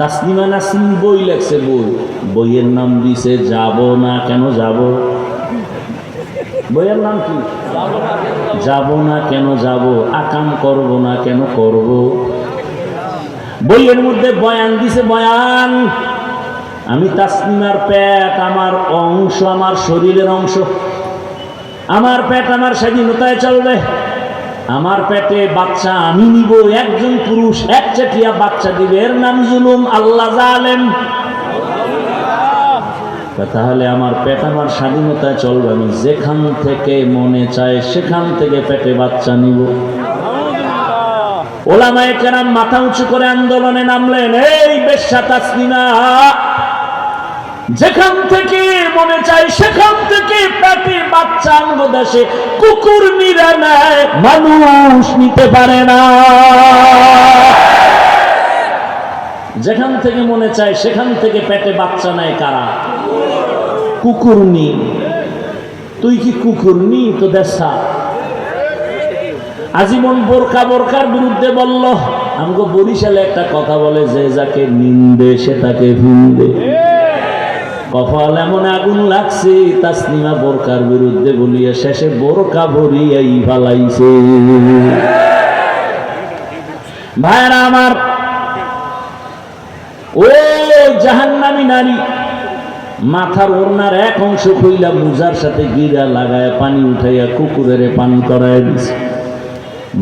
তাসলিমা নাসরিন বই লেখছে, বইয়ের নাম দিছে যাব না কেন যাব। বইয়ের নাম কি? যাব না কেন যাব, আকাম করব না কেন করব। বইয়ের মধ্যে বয়ান দিছে, বয়ান আমি তাসলিমার পেট আমার অংশ, আমার শরীরের অংশ, আমার পেট আমার স্বাধীনতায় চলবে, আমার পেটে বাচ্চা আমি নিব, একজন পুরুষ একচেটিয়া বাচ্চা দিবে, এর নাম জুলুম, আল্লাহ জালেম। তাহলে আমার পেট আমার স্বাধীনতায় চলবে, আমি যেখান থেকে মনে চায় সেখান থেকে পেটে বাচ্চা নিব। ওলামায়ে কেরাম মাথা উঁচু করে আন্দোলনে নামলেন, এই বেশ্যা তাসলিমা যেখান থেকে মনে চায় সেখান থেকে পেটে বাচ্চা আনবো, দেশে কুকুর নিরা নেয়, মানুষ নিতে পারে না। যেখান থেকে মনে চায় সেখান থেকে পেটে বাচ্চা নেয় কারা? কুকুর নি। তুই কি কুকুর নি? তো দেশা আজীবন বোরকার বিরুদ্ধে বলল। আমাকে বরিশালে একটা কথা বলে, যে যাকে নিন্দে সে তাকে ভিন্দে। কপাল এমন আগুন লাগছে, তাসলিমা বোরকার বিরুদ্ধে বলিয়া শেষে বোরকা ভরিয়াই ফালাইছে। ভাইরা আমার, ও জাহান্নামী নারী মাথার ওড়নার এক অংশ খুইলা মুজার সাথে গিরা লাগায় পানি উঠাইয়া কুকুরের পান করায় দিছে।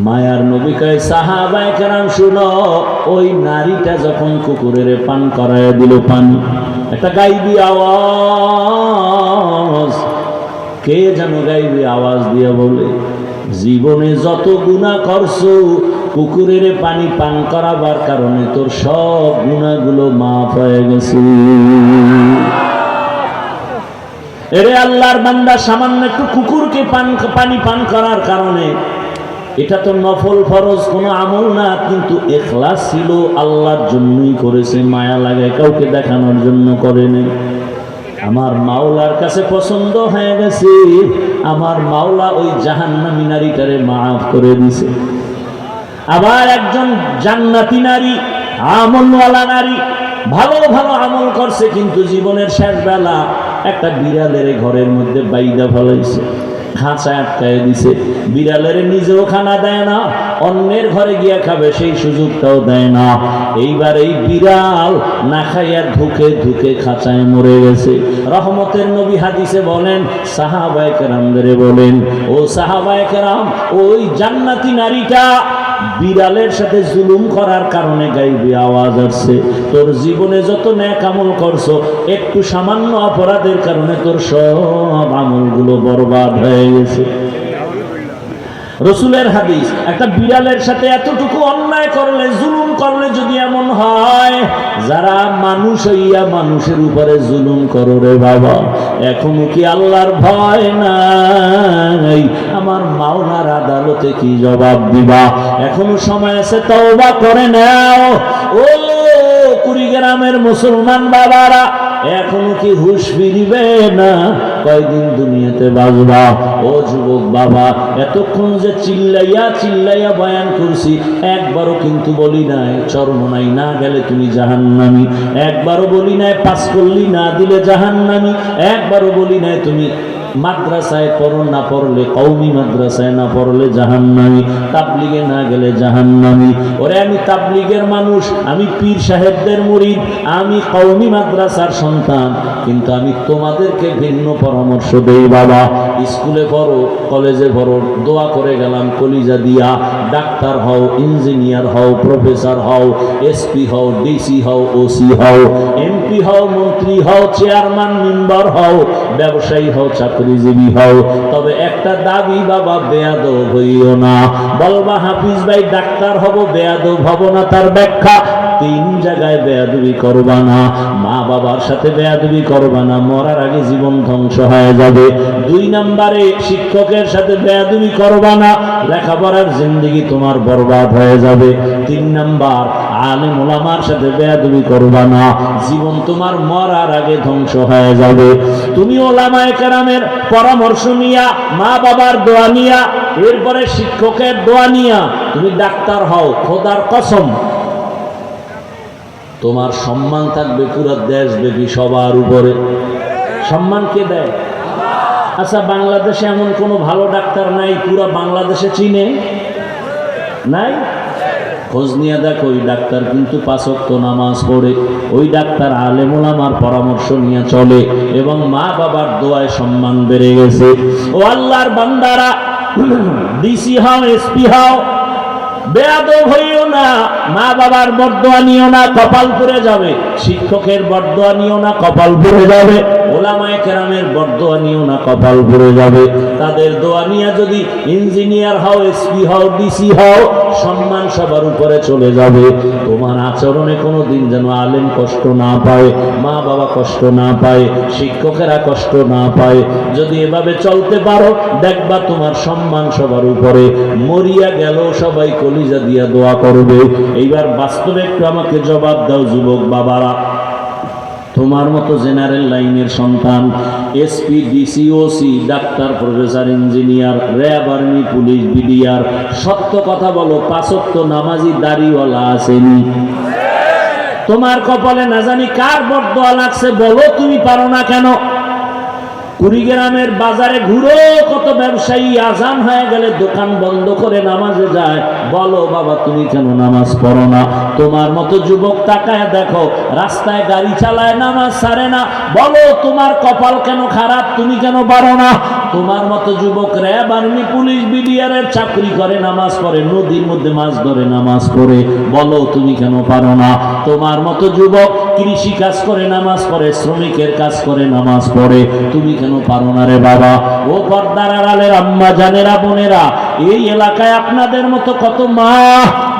মায়ার নবী কয়, সাহাবায়ে কেরাম শুনো, ওই নারীটা যখন কুকুরের পান করায় দিল পানি, একটা গাইবি আওয়াজ, কে যেন গাইবি আওয়াজ দিয়া বলে, জীবনে যত গুনাহ করছো কুকুরের পানি পান করাবার কারণে তোর সব গুনাহগুলো মাফ হয়ে গেছে। এরে আল্লাহর বান্দা, সামান্য একটু কুকুরকে পানি পান করার কারণে, এটা তো নফল ফরজ কোনো আমল না, কিন্তু ইখলাস ছিল, আল্লাহর জন্যই করেছে, মায়া লাগে কাউকে দেখানোর জন্য করেনি। আমার মাওলার কাছে পছন্দ হয়ে গেছে, আমার মাওলা ওই জাহান্নামী নারীটারে মাফ করে দিছে। আবার একজন জান্নাতি নারী, আমলওয়ালা নারী, ভালো ভালো আমল করছে, কিন্তু জীবনের শেষ বেলা একটা বিড়ালের ঘরের মধ্যে বাইদা ফলাইছে, খাঁচায় আটকায় দিছে। বিড়ালের নিজেও খানা দেয় না, অন্যের ঘরে গিয়া খাবে সেই সুযোগটাও দেয় না। এইবার এই বিড়াল না খাইয়া ধুকে ধুকে খাঁচায় মরে গেছে। রহমতের নবী হাদিসে বলেন, সাহাবায়ে কেরামদের বলেন, ও সাহাবায়ে কেরাম, ওই জান্নাতি নারীটা বিড়ালের সাথে জুলুম করার কারণে গাইবি আওয়াজ আসছে, তোর জীবনে যত নেক আমল করছো, একটু সামান্য অপরাধের কারণে তোর সব আমলগুলো বরবাদ হয়ে গেছে। রসুলের হাদিস, একটা বিড়ালের সাথে এতটুকু অন্যায় করলে, জুলুম করলে যদি এমন হয়, যারা মানুষ হইয়া মানুষের উপরে জুলুম করো রে বাবা, এখনো কি আল্লাহর ভয় নাই? আমার মাওলার আদালতে কি জবাব দিবা? এখনো সময় আছে, তওবা করে নাও। ও কুড়িগ্রামের মুসলমান বাবারা, এখনো কি হুঁশ ফিরিবে না? কয়দিন দুনিয়াতে বাঁচবা? ও যুবক বাবা, এতক্ষণ যে চিল্লাইয়া চিল্লাইয়া বয়ান করছি, একবারও কিন্তু বলি নাই চরমনাই না গেলে তুমি জাহান্নামী, একবারও বলি নাই পাস করলি না দিলে জাহান্নামী, একবারও বলি নাই তুমি মাদ্রাসায় পড়ো না পড়লে, কওমি মাদ্রাসায় না পড়লে জাহান্নামী, তাবলিগে না গেলে জাহান্নামী। ওরে আমি তাবলিগের মানুষ, আমি পীর সাহেবদের মুরিদ, আমি কওমি মাদ্রাসার সন্তান, কিন্তু আমি তোমাদেরকে ভিন্ন পরামর্শ দেই বাবা। স্কুলে পড়ো, কলেজে পড়ো, দোয়া করে গেলাম কলিজা দিয়া, ডাক্তার হও, ইঞ্জিনিয়ার হও, প্রফেসর হও, এসপি হও, ডিসি হও, ওসি হও, এমপি হও, মন্ত্রী হও, চেয়ারম্যান মেম্বার হও, ব্যবসায়ী হও, চাকরিজীবী হও, তবে একটা দাবি বাবা, বেয়াদব হইও না। বলবা হাফিজ ভাই ডাক্তার হব, বেয়াদব হব না, তার ব্যাখ্যা, 3 জায়গায় বেয়াদবি করবা না। মা বাবার সাথে বেয়াদবি করবা না, মরার আগে জীবন ধ্বংস হয়ে যাবে। 2 নম্বরে শিক্ষকের সাথে বেয়াদবি করবা না, লেখাপড়ার জিন্দেগি তোমার বরবাদ হয়ে যাবে। 3 নাম্বার, আলেম ওলামার সাথে বেয়াদবি করবা না, জীবন তোমার মরার আগে ধ্বংস হয়ে যাবে। তুমি ওলামায়ে কেরামের পরামর্শ নিয়া, মা বাবার দোয়া নিয়া, এরপরে শিক্ষকের দোয়া নিয়া তুমি ডাক্তার হও, খোদার কসম তোমার সম্মান থাকবে পুরো দেশব্যাপী সবার উপরে। সম্মান কে দেয়? আচ্ছা, বাংলাদেশে এমন কোনো ভালো ডাক্তার নাই পুরো বাংলাদেশে চিনে? নাই? খোঁজ নিয়ে দেখো, ওই ডাক্তার কিন্তু 5 ওয়াক্ত নামাজ পড়ে, ওই ডাক্তার আলেম ওলামার পরামর্শ নিয়ে চলে, এবং মা বাবার দোয়ায় সম্মান বেড়ে গেছে। ও আল্লাহর বান্দারা, ডিসি হও, এসপি হও, বেয়াদব হইও না, মা বাবার বরদোয়া নিও না, কপাল পুড়ে যাবে। শিক্ষকের বরদোয়া নিও না, কপাল পুড়ে যাবে। ওলামায়ে কেরামের বরদোয়া নিও না, কপাল পুড়ে যাবে। তাদের দোয়া নিয়ে যদি ইঞ্জিনিয়ার হও, এসপি হও, ডিসি হও, সম্মান সবার উপরে চলে যাবে। তোমার আচরণে কোনো দিন যেন আলেম কষ্ট না পায়, মা বাবা কষ্ট না পায়, শিক্ষকেরা কষ্ট না পায়। যদি এভাবে চলতে পারো, দেখবা তোমার সম্মান সবার উপরে। মরিয়া গেল সবাই কলিজা দিয়া দোয়া করবে। এইবার বাস্তবে একটু আমাকে জবাব দাও যুবক বাবারা, তোমার মতো জেনারেল লাইনের সন্তান, SP, DC, OC, doctor, professor, engineer, RAB, army, police, BDR, সত্য কথা বলো, 5 ওয়াক্ত নামাজি দাড়িওয়ালা আসেনি? তোমার কপালে না জানি কার বরদোয়া লাগছে, বলো তুমি পারো না কেন? কুড়িগ্রামের বাজারে ঘুরো, কত ব্যবসায়ী আজান হয়ে গেলে দোকান বন্ধ করে নামাজে যায়, বলো বাবা তুমি কেন নামাজ পড়ো না? তোমার মতো যুবক তাকায় দেখো, রাস্তায় গাড়ি চালায়, নামাজ ছাড়ে না, বলো তোমার কপাল কেন খারাপ, তুমি কেন পারো না? তোমার মতো যুবক র্যাব, আর্মি, পুলিশ, বিডিআরের চাকরি করে, নামাজ পড়ে, নদীর মধ্যে মাছ ধরে নামাজ পড়ে, বলো তুমি কেন পারো না? তোমার মতো যুবক কৃষি কাজ করে নামাজ পড়ে, শ্রমিকের কাজ করে নামাজ পড়ে, তুমি কেন পারো না রে বাবা? ও পর্দার আড়ালের আম্মা জানেরা, বোনেরা, এই এলাকায় আপনাদের মতো কত মা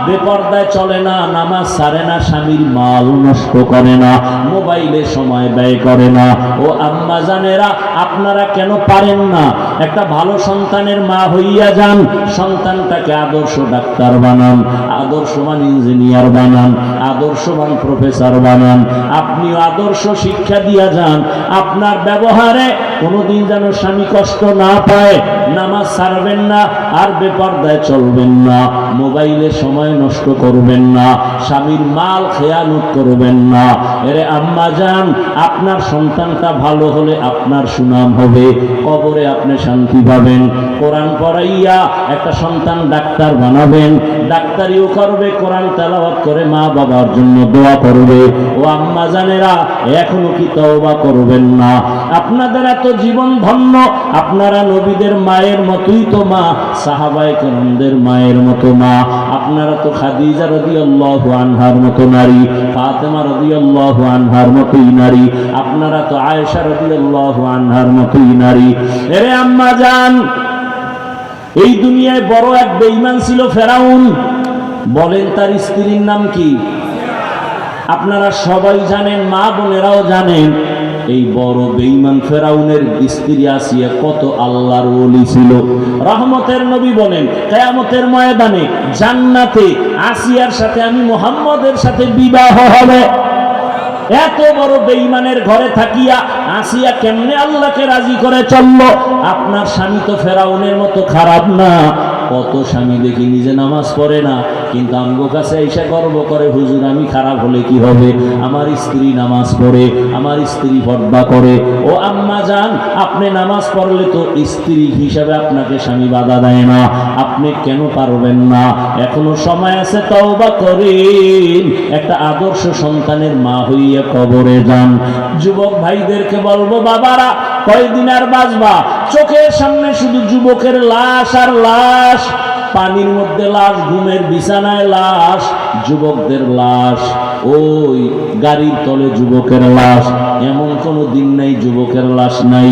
বেপর্দায় চলে না, নামাজ ছাড়ে না, স্বামীর মাল নষ্ট করে না, মোবাইলে সময় ব্যয় করে না। ও আম্মা জানেরা, আপনারা কেন পারেন না? একটা ভালো সন্তানের মা হইয়া যান, সন্তানটাকে আদর্শ ডাক্তার বানান, আদর্শবান ইঞ্জিনিয়ার বানান, আদর্শবান প্রফেসর বানান। আপনিও আদর্শ শিক্ষা দিয়া যান, আপনার ব্যবহারে কোনোদিন যেন স্বামী কষ্ট না পায়। নামাজ ছাড়বেন না, আর বেপর্দায় চলবেন না, মোবাইলে সময় নষ্ট করবেন না, স্বামীর মাল খেয়ানত করবেন না। এরে আম্মা জান, আপনার সন্তানটা ভালো হলে আপনার সুনাম হবে, কবরে আপনি শান্তি পাবেন। কোরআন পড়াইয়া একটা সন্তান ডাক্তার বানাবেন, ডাক্তারিও করবে, কোরআন তেলাওয়াত করে মা বাবার জন্য দোয়া করবে। ও আম্মা জানেরা, এখনো কি তওবা করবেন না? আপনাদের এত জীবন ধন্য, আপনারা নবীদের মায়ের মতোই তো মা, সাহাবায়ে কেরামদের মায়ের মতো মা। আপনারা তো খাদিজা রাদিয়াল্লাহু আনহার মতো নারী, ফাতেমা রাদিয়াল্লাহু আনহার মতোই নারী, আপনারা তো আয়েশা রাদিয়াল্লাহু আনহার মতোই নারী। এরে আম্মা জান, এই দুনিয়ায় বড় এক বেঈমান ছিল ফেরাউন। বলেন তার স্ত্রীর নাম কি? আপনারা সবাই জানেন, মা বোনেরাও জানেন। এই বড় বেঈমান ফেরাউনের স্ত্রী আসিয়া কত আল্লাহর ওলি ছিল। রহমতের নবী বলেন, কিয়ামতের ময়দানে জান্নাতে আসিয়ার সাথে আমি মুহাম্মদের সাথে বিবাহ হবে। এত বড় বেঈমানের ঘরে থাকিয়া আসিয়া কেমনে আল্লাহকে রাজি করে চলল? আপনার স্বামী তো ফেরাউনের মতো খারাপ না। কত স্বামী দেখি নিজে নামাজ পড়ে না, কিন্তু আমগো কাছে এসে গর্ব করে, হুজুর আমি খারাপ হলে কি হবে, আমার স্ত্রী নামাজ পড়ে, আমার স্ত্রী পর্দা করে। ও আম্মা জান, আপনি নামাজ পড়লে তো স্ত্রী হিসাবে আপনাকে স্বামী বাধা দেয় না, আপনি কেন পারবেন না? এখনো সময় আছে, তওবা করেন, একটা আদর্শ সন্তানের মা হইয়া কবরে যান। যুবক ভাইদেরকে বলবো, বাবারা কয়দিন আর বাঁচবা? চোখের সামনে শুধু যুবকের লাশ আর লাশ, পানির মধ্যে লাশ, ঘুমের বিছানায় লাশ, যুবকদের লাশ, ওই গাড়ির তলে যুবকের লাশ। এমন কোনো দিন নাই যুবকের লাশ নাই।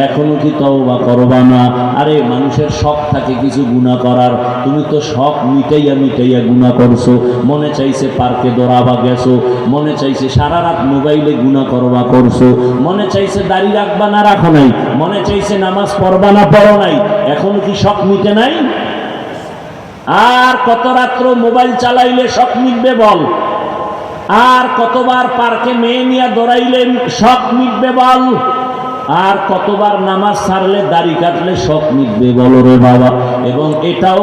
এখনো কি তওবা করবা না? আরে মানুষের শখ থাকে কিছু গুনাহ করার, তুমি তো শখ মিটাইয়া মিটাইয়া গুনাহ করছো। মনে চাইছে পার্কে দৌড়াবা গেছো, মনে চাইছে সারা রাত মোবাইলে গুনাহ করবা করছো, মনে চাইছে দাড়ি রাখবা না রাখো নাই, মনে চাইছে নামাজ পড়বা না পড়ো নাই। এখনো কি শখ মিটে নাই? আর কত রাত্র মোবাইল চালাইলে শখ মিটবে বল? আর কতবার পার্কে মেয়ে নিয়ে দৌড়াইলে শখ মিটবে বল? আর কতবার নামাজ ছাড়লে দাড়ি কাটলে শখ মিটবে বলো রে বাবা? এবং এটাও